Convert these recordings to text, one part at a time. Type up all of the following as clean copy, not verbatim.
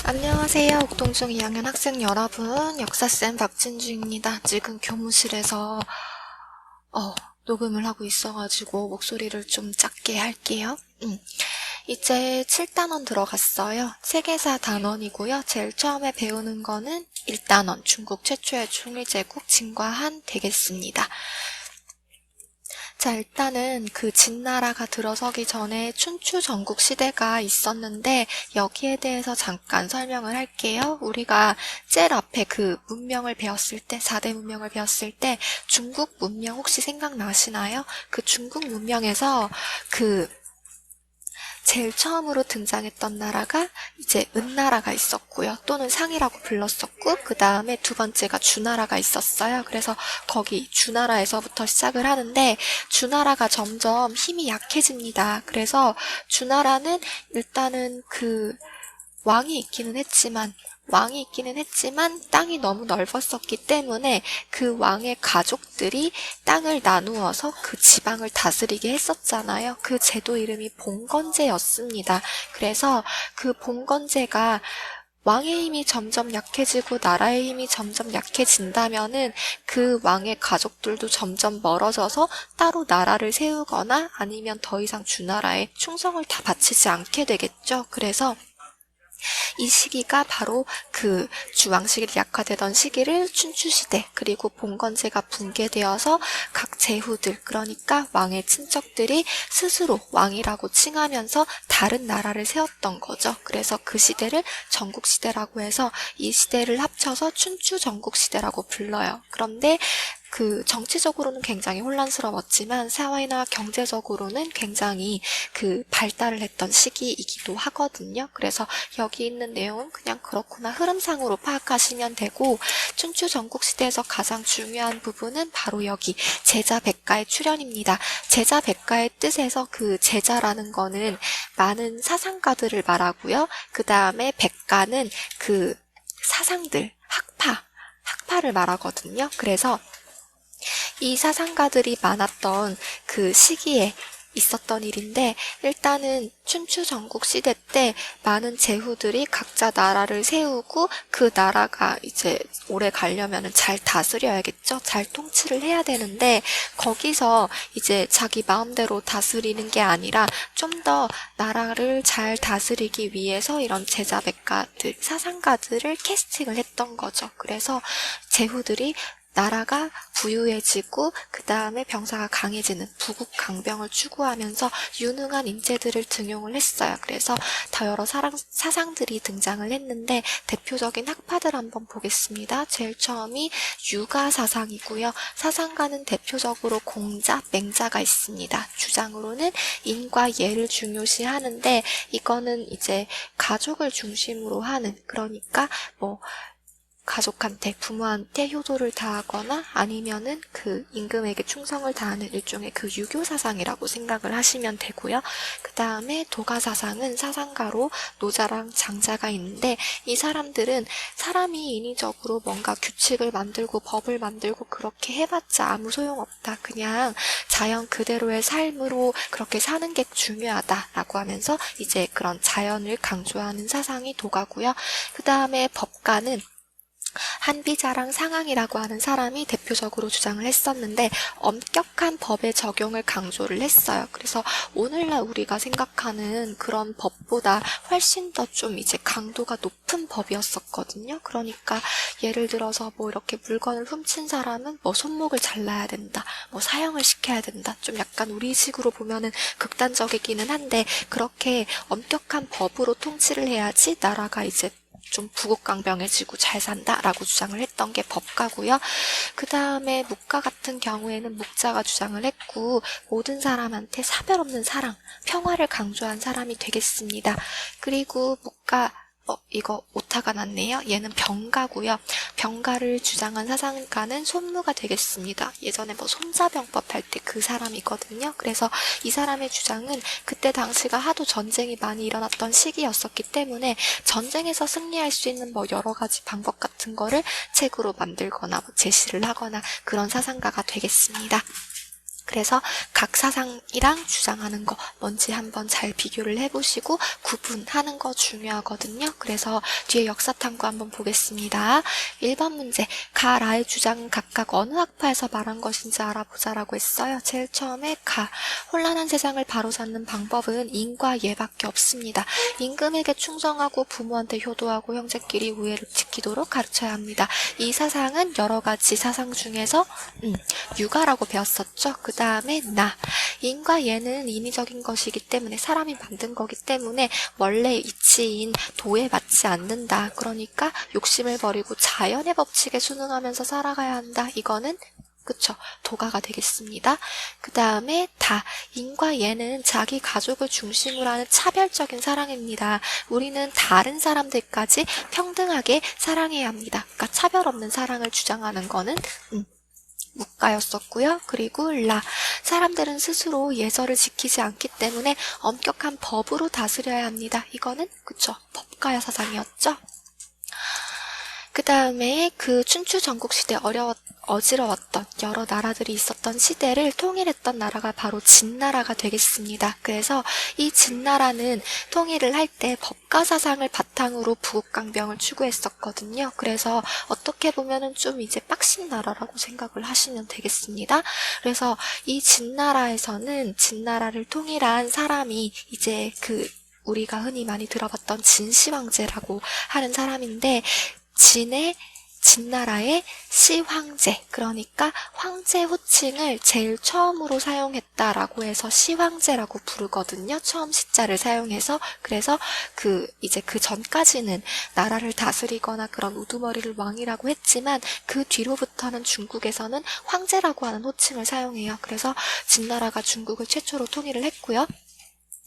안녕하세요. 옥동중 2학년 학생 여러분. 역사쌤 박진주입니다. 지금 교무실에서 녹음을 하고 있어가지고 목소리를 좀 작게 할게요. 이제 7단원 들어갔어요. 세계사 단원이고요. 제일 처음에 배우는 거는 1단원, 중국 최초의 중일제국 진과한 되겠습니다. 자, 일단은 그 진나라가 들어서기 전에 춘추 전국 시대가 있었는데 여기에 대해서 잠깐 설명을 할게요. 우리가 제일 앞에 그 문명을 배웠을 때, 4대 문명을 배웠을 때 중국 문명 혹시 생각나시나요? 그 중국 문명에서 그 제일 처음으로 등장했던 나라가 이제 은나라가 있었고요. 또는 상이라고 불렀었고, 그 다음에 두 번째가 주나라가 있었어요. 그래서 거기 주나라에서부터 시작을 하는데 주나라가 점점 힘이 약해집니다. 그래서 주나라는 일단은 그 왕이 있기는 했지만 땅이 너무 넓었었기 때문에 그 왕의 가족들이 땅을 나누어서 그 지방을 다스리게 했었잖아요. 그 제도 이름이 봉건제였습니다. 그래서 그 봉건제가 왕의 힘이 점점 약해지고 나라의 힘이 점점 약해진다면은 그 왕의 가족들도 점점 멀어져서 따로 나라를 세우거나 아니면 더 이상 주나라에 충성을 다 바치지 않게 되겠죠. 그래서 이 시기가 바로 그 주왕실이 약화되던 시기를 춘추시대 그리고 봉건제가 붕괴되어서 각 제후들 그러니까 왕의 친척들이 스스로 왕이라고 칭하면서 다른 나라를 세웠던 거죠. 그래서 그 시대를 전국시대라고 해서 이 시대를 합쳐서 춘추 전국시대라고 불러요. 그런데 그 정치적으로는 굉장히 혼란스러웠지만 사회나 경제적으로는 굉장히 그 발달을 했던 시기이기도 하거든요. 그래서 여기 있는 내용은 그냥 그렇구나 흐름상으로 파악하시면 되고 춘추 전국시대에서 가장 중요한 부분은 바로 여기 제자백가의 출현입니다. 제자백가의 뜻에서 그 제자라는 거는 많은 사상가들을 말하고요. 그 다음에 백가는 그 사상들, 학파를 말하거든요. 그래서 이 사상가들이 많았던 그 시기에 있었던 일인데 일단은 춘추 전국 시대 때 많은 제후들이 각자 나라를 세우고 그 나라가 이제 오래 가려면 잘 다스려야겠죠. 잘 통치를 해야 되는데 거기서 이제 자기 마음대로 다스리는 게 아니라 좀 더 나라를 잘 다스리기 위해서 이런 제자백가들, 사상가들을 캐스팅을 했던 거죠. 그래서 제후들이 나라가 부유해지고 그 다음에 병사가 강해지는 부국강병을 추구하면서 유능한 인재들을 등용을 했어요. 그래서 더 여러 사상들이 등장을 했는데 대표적인 학파들 한번 보겠습니다. 제일 처음이 유가사상이고요. 사상가는 대표적으로 공자, 맹자가 있습니다. 주장으로는 인과 예를 중요시하는데 이거는 이제 가족을 중심으로 하는 그러니까 뭐 가족한테, 부모한테 효도를 다하거나 아니면은 그 임금에게 충성을 다하는 일종의 그 유교 사상이라고 생각을 하시면 되고요. 그 다음에 도가 사상은 사상가로 노자랑 장자가 있는데 이 사람들은 사람이 인위적으로 뭔가 규칙을 만들고 법을 만들고 그렇게 해봤자 아무 소용없다. 그냥 자연 그대로의 삶으로 그렇게 사는 게 중요하다라고 하면서 이제 그런 자연을 강조하는 사상이 도가고요. 그 다음에 법가는 한비자랑 상항이라고 하는 사람이 대표적으로 주장을 했었는데 엄격한 법의 적용을 강조를 했어요. 그래서 오늘날 우리가 생각하는 그런 법보다 훨씬 더 좀 이제 강도가 높은 법이었었거든요. 그러니까 예를 들어서 뭐 이렇게 물건을 훔친 사람은 뭐 손목을 잘라야 된다, 뭐 사형을 시켜야 된다. 좀 약간 우리식으로 보면은 극단적이기는 한데 그렇게 엄격한 법으로 통치를 해야지 나라가 이제 좀 부국강병해지고 잘 산다라고 주장을 했던 게 법가고요. 그 다음에 묵가 같은 경우에는 묵자가 주장을 했고 모든 사람한테 사별 없는 사랑, 평화를 강조한 사람이 되겠습니다. 그리고 묵가 이거 오타가 났네요. 얘는 병가고요. 병가를 주장한 사상가는 손무가 되겠습니다. 예전에 뭐 손자병법 할 때 그 사람이거든요. 그래서 이 사람의 주장은 그때 당시가 하도 전쟁이 많이 일어났던 시기였었기 때문에 전쟁에서 승리할 수 있는 뭐 여러 가지 방법 같은 거를 책으로 만들거나 뭐 제시를 하거나 그런 사상가가 되겠습니다. 그래서 각 사상이랑 주장하는 거 뭔지 한번 잘 비교를 해보시고 구분하는 거 중요하거든요. 그래서 뒤에 역사 탐구 한번 보겠습니다. 1번 문제, 가, 라의 주장은 각각 어느 학파에서 말한 것인지 알아보자라고 했어요. 제일 처음에 가, 혼란한 세상을 바로잡는 방법은 인과 예밖에 없습니다. 임금에게 충성하고 부모한테 효도하고 형제끼리 우애를 지키도록 가르쳐야 합니다. 이 사상은 여러 가지 사상 중에서 육아라고 배웠었죠. 그 다음에 나, 인과 예는 인위적인 것이기 때문에 사람이 만든 거기 때문에 원래 이치인 도에 맞지 않는다. 그러니까 욕심을 버리고 자연의 법칙에 순응하면서 살아가야 한다. 이거는 그쵸, 도가가 되겠습니다. 그 다음에 다, 인과 예는 자기 가족을 중심으로 하는 차별적인 사랑입니다. 우리는 다른 사람들까지 평등하게 사랑해야 합니다. 그러니까 차별 없는 사랑을 주장하는 거는 묵가였었고요. 그리고 라, 사람들은 스스로 예절을 지키지 않기 때문에 엄격한 법으로 다스려야 합니다. 이거는 그쵸, 법가야 사상이었죠. 그 다음에 그 춘추 전국시대 어지러웠던 여러 나라들이 있었던 시대를 통일했던 나라가 바로 진나라가 되겠습니다. 그래서 이 진나라는 통일을 할 때 법가 사상을 바탕으로 부국강병을 추구했었거든요. 그래서 어떻게 보면은 좀 이제 빡신 나라라고 생각을 하시면 되겠습니다. 그래서 이 진나라에서는 진나라를 통일한 사람이 이제 우리가 흔히 많이 들어봤던 진시황제라고 하는 사람인데, 진나라의 시황제, 그러니까 황제 호칭을 제일 처음으로 사용했다라고 해서 시황제라고 부르거든요. 처음 시자를 사용해서. 그래서 이제 그 전까지는 나라를 다스리거나 그런 우두머리를 왕이라고 했지만 그 뒤로부터는 중국에서는 황제라고 하는 호칭을 사용해요. 그래서 진나라가 중국을 최초로 통일을 했고요.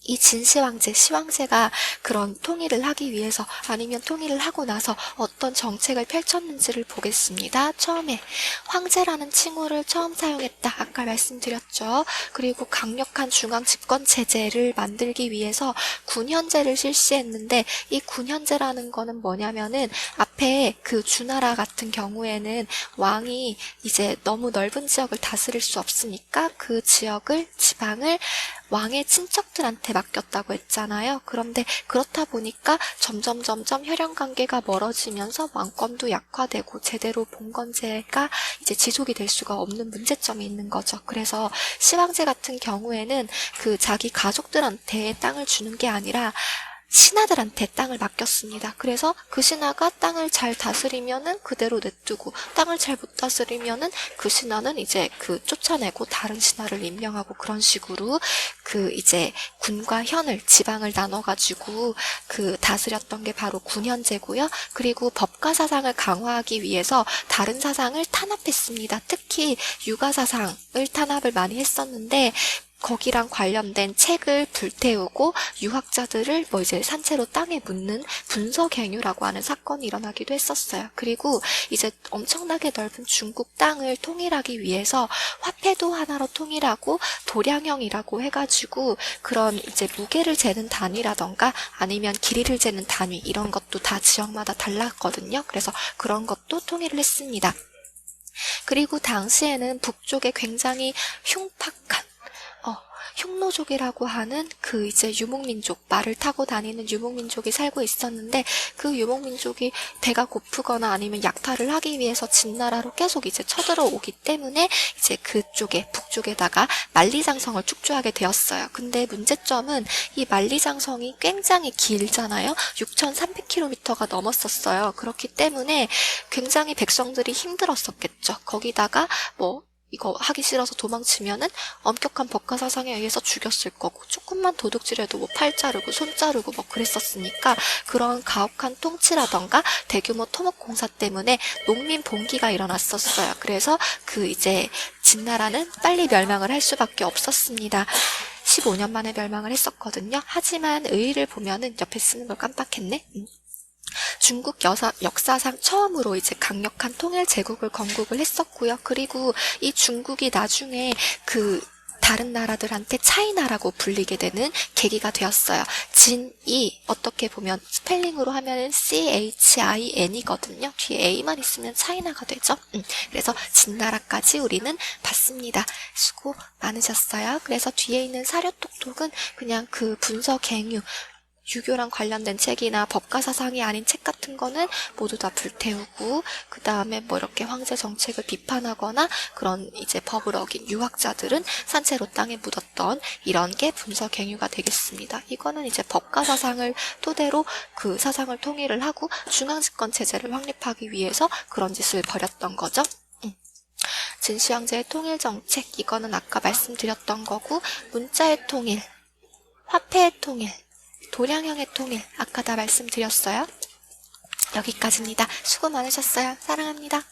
이 진시황제, 시황제가 그런 통일을 하기 위해서 아니면 통일을 하고 나서 어떤 정책을 펼쳤는지를 보겠습니다. 처음에 황제라는 칭호를 처음 사용했다. 아까 말씀드렸죠. 그리고 강력한 중앙 집권 체제를 만들기 위해서 군현제를 실시했는데, 이 군현제라는 거는 뭐냐면은 앞에 그 주나라 같은 경우에는 왕이 이제 너무 넓은 지역을 다스릴 수 없으니까 그 지방을 왕의 친척들한테 맡겼다고 했잖아요. 그런데 그렇다 보니까 점점 혈연관계가 멀어지면서 왕권도 약화되고 제대로 봉건제가 이제 지속이 될 수가 없는 문제점이 있는 거죠. 그래서 시황제 같은 경우에는 자기 가족들한테 땅을 주는 게 아니라 신하들한테 땅을 맡겼습니다. 그래서 그 신하가 땅을 잘 다스리면은 그대로 냅두고, 땅을 잘 못 다스리면은 그 신하는 이제 쫓아내고 다른 신하를 임명하고, 그런 식으로 이제 군과 현을, 지방을 나눠가지고 다스렸던 게 바로 군현제고요. 그리고 법가 사상을 강화하기 위해서 다른 사상을 탄압했습니다. 특히 유가 사상을 탄압을 많이 했었는데, 거기랑 관련된 책을 불태우고 유학자들을 이제 산채로 땅에 묻는 분서갱유라고 하는 사건이 일어나기도 했었어요. 그리고 이제 엄청나게 넓은 중국 땅을 통일하기 위해서 화폐도 하나로 통일하고 도량형이라고 해가지고 그런 이제 무게를 재는 단위라던가 아니면 길이를 재는 단위, 이런 것도 다 지역마다 달랐거든요. 그래서 그런 것도 통일을 했습니다. 그리고 당시에는 북쪽에 굉장히 흉팍한 흉노족이라고 하는 이제 유목민족, 말을 타고 다니는 유목민족이 살고 있었는데, 그 유목민족이 배가 고프거나 아니면 약탈을 하기 위해서 진나라로 계속 이제 쳐들어오기 때문에 이제 북쪽에다가 만리장성을 축조하게 되었어요. 근데 문제점은 이 만리장성이 굉장히 길잖아요. 6,300km가 넘었었어요. 그렇기 때문에 굉장히 백성들이 힘들었었겠죠. 거기다가 이거 하기 싫어서 도망치면은 엄격한 법가 사상에 의해서 죽였을 거고, 조금만 도둑질해도 팔 자르고 손 자르고 그랬었으니까, 그런 가혹한 통치라던가 대규모 토목 공사 때문에 농민 봉기가 일어났었어요. 그래서 이제 진나라는 빨리 멸망을 할 수밖에 없었습니다. 15년 만에 멸망을 했었거든요. 하지만 의의를 보면은, 옆에 쓰는 걸 깜빡했네. 중국 역사상 처음으로 이제 강력한 통일 제국을 건국을 했었고요. 그리고 이 중국이 나중에 다른 나라들한테 차이나라고 불리게 되는 계기가 되었어요. 진이 어떻게 보면 스펠링으로 하면 CHIN이거든요. 뒤에 A만 있으면 차이나가 되죠. 그래서 진나라까지 우리는 봤습니다. 수고 많으셨어요. 그래서 뒤에 있는 사료톡톡은 그냥 그 분서갱유, 유교랑 관련된 책이나 법가사상이 아닌 책 같은 거는 모두 다 불태우고, 그 다음에 뭐 이렇게 황제 정책을 비판하거나 그런 이제 법을 어긴 유학자들은 산채로 땅에 묻었던 이런 게 분서갱유가 되겠습니다. 이거는 이제 법가사상을 토대로 그 사상을 통일을 하고 중앙집권 체제를 확립하기 위해서 그런 짓을 벌였던 거죠. 진시황제의 통일정책, 이거는 아까 말씀드렸던 거고, 문자의 통일, 화폐의 통일, 도량형의 통일, 아까 다 말씀드렸어요. 여기까지입니다. 수고 많으셨어요. 사랑합니다.